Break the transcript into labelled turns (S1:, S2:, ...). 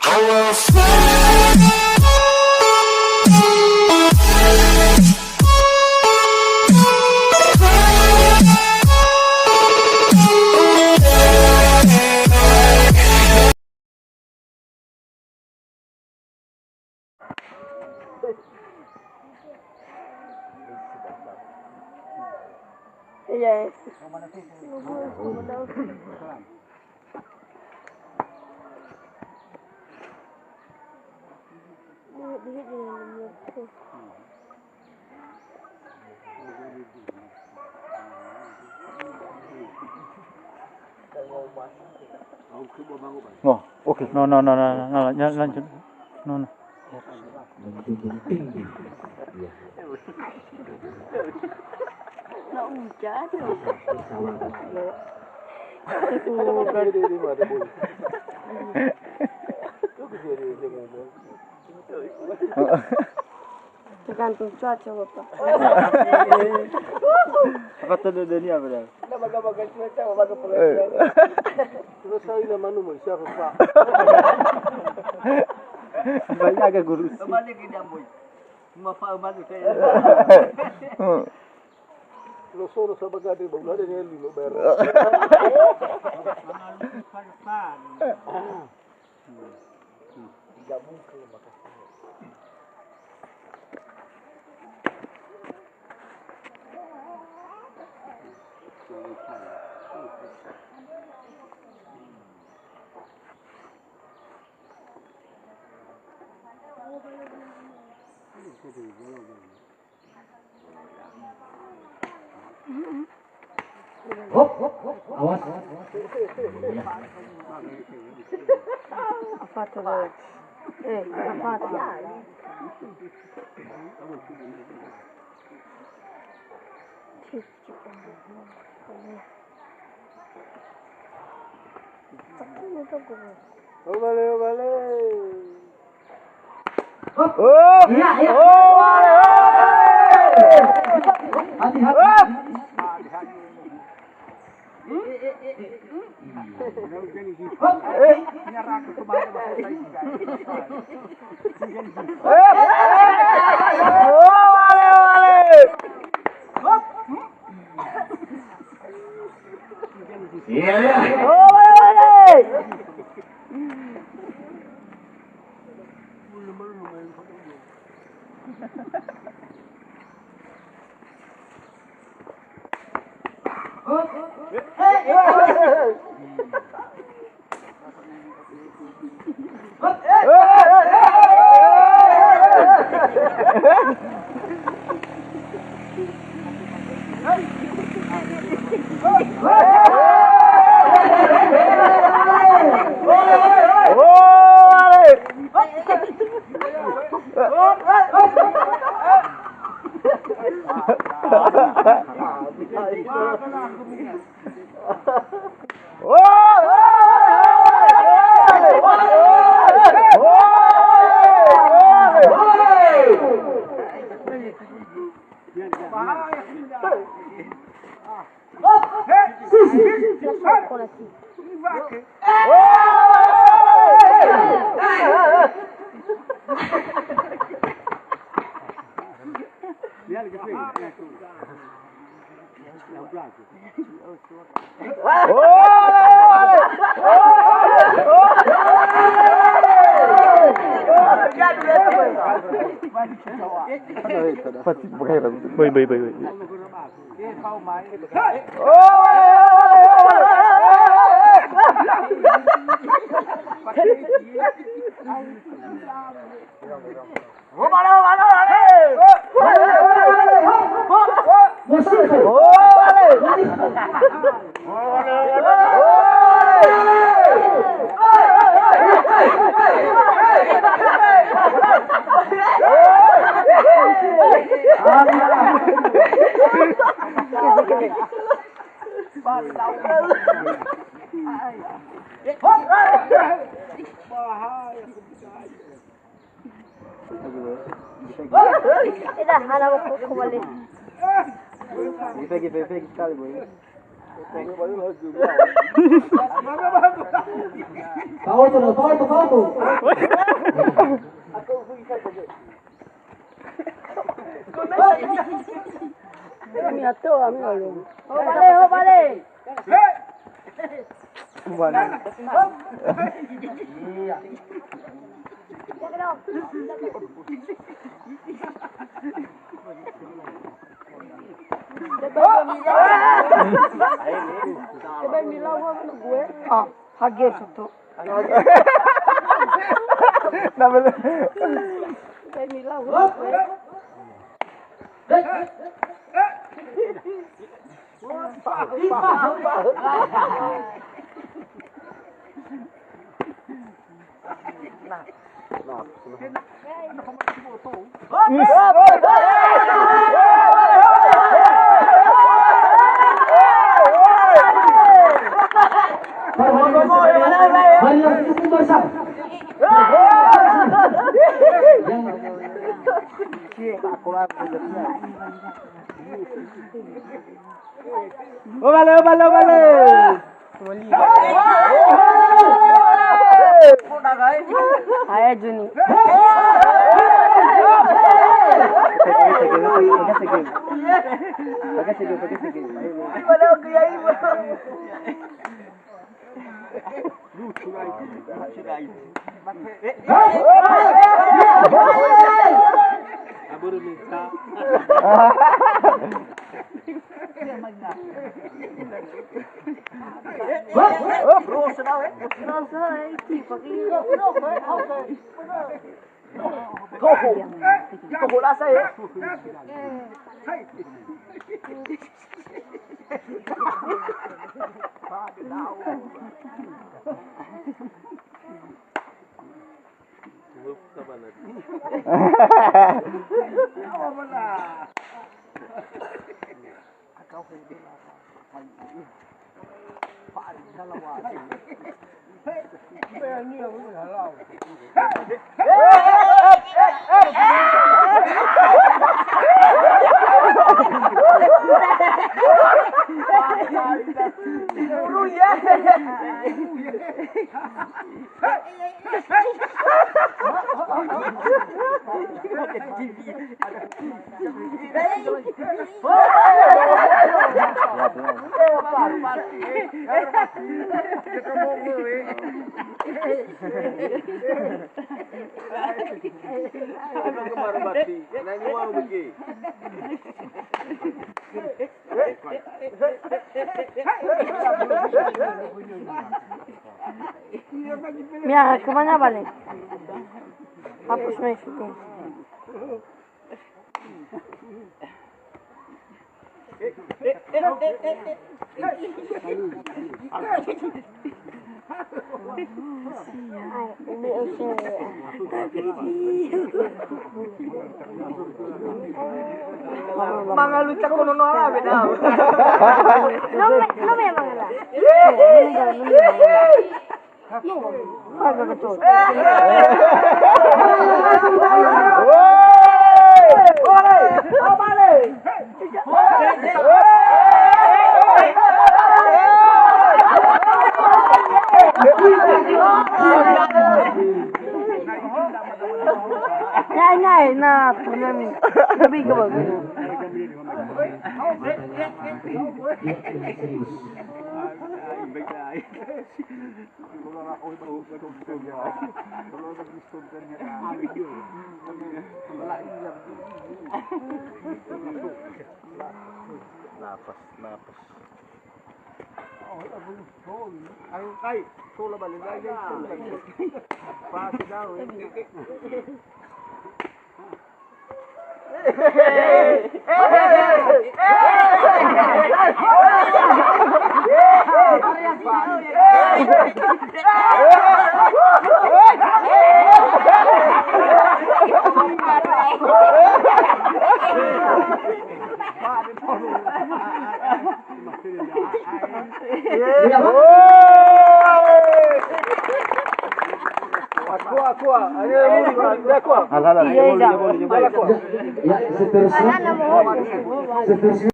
S1: Yes.
S2: Oh, okay. No, lanjut. No.
S1: Tergantung cuaca bapak.
S2: Apa tuh dunia berapa?
S3: Baga-baga cuaca, baga pengajian. Terus saya nak manu siapa pak?
S2: Banyak agak gurus.
S3: Kembali ke Jamboy. Mafal manu saya. Lo soro sa baga de baga de ni lo bayar. Jambu ke makasih.
S4: Hop, awas.
S1: Apa tuh? Apa tuh?
S3: Balik.
S4: Hati-hati.
S2: Baik.
S1: Dah, anak aku kembali.
S2: Pergi sekali boleh.
S4: Foul to, foul to.
S1: Kami ato, kami lalu. Oh, balik. Hage suto. Ayo Juni. Mia, kemana balik? Hapus syuting.
S3: Mga lucha ko nono abe daw.
S1: No me mangala. Agak betul. Nyai na problem lebih ke bagus.
S2: Napas.
S3: Ayo kai, tola balik lagi. Pas daw. Aqua.
S4: Ya, seterusnya.